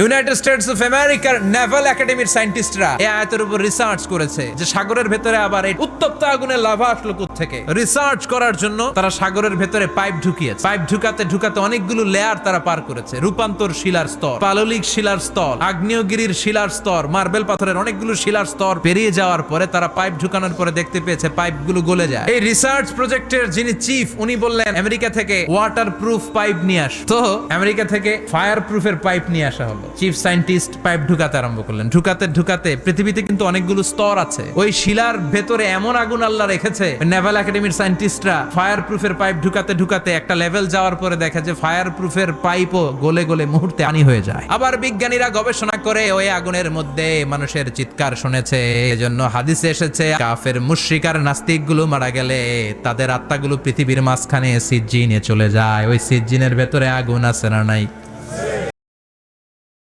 United states of আমেরিকার নেভাল একাডেমির সায়েন্টিস্টরা এই আয়াতের উপর রিসার্চ করেছে যে সাগরের ভেতরে আবার এই উত্তপ্ত আগুনের লাভা আসলো কোত্থেকে। রিসার্চ করার জন্য তারা সাগরের ভেতরে পাইপ ঢুকিয়েছে। পাইপ ঢুকাতে ঢুকাতে অনেকগুলো লেয়ার তারা পার করেছে। রূপান্তর শিলার স্তর, পাললিক শিলার স্তর, আগ্নেয়গিরির শিলার স্তর, মার্বেল পাথরের অনেকগুলো শিলার স্তর পেরিয়ে যাওয়ার পরে তারা পাইপ ঢুকানোর পরে দেখতে পেয়েছে পাইপগুলো গলে যায়। এই রিসার্চ প্রজেক্টের যিনি চিফ উনি বললেন আমেরিকা থেকে ওয়াটার প্রুফ পাইপ নিয়ে আস। তো আমেরিকা থেকে ফায়ার প্রুফের পাইপ নিয়ে আসা হলো। চিফ সায়েন্টিস্ট পাইপ ঢুকাতে আরম্ভ করলেন। ঢুকাতে ঢুকাতে পৃথিবীতে কিন্তু অনেকগুলো স্তর আছে, ওই শিলার ভেতরে এমন আগুন আল্লাহ রেখেছে নেভাল একাডেমির সায়েন্টিস্টরা ফায়ার প্রুফের পাইপ ঢুকাতে ঢুকাতে একটা লেভেল যাওয়ার পরে দেখে যে ফায়ার প্রুফের পাইপও গলে গলে মুহূর্তে পানি হয়ে যায়। আবার বিজ্ঞানীরা গবেষণা করে ওই আগুনের মধ্যে মানুষের চিৎকার শুনেছে। এজন্য হাদিসে এসেছে কাফের মুশরিক আর নাস্তিক গুলো মারা গেলে তাদের আত্মাগুলো পৃথিবীর মাঝখানে সিজ্জিনে চলে যায়। ওই সিজ্জিনের ভেতরে আগুন আছে না নাই?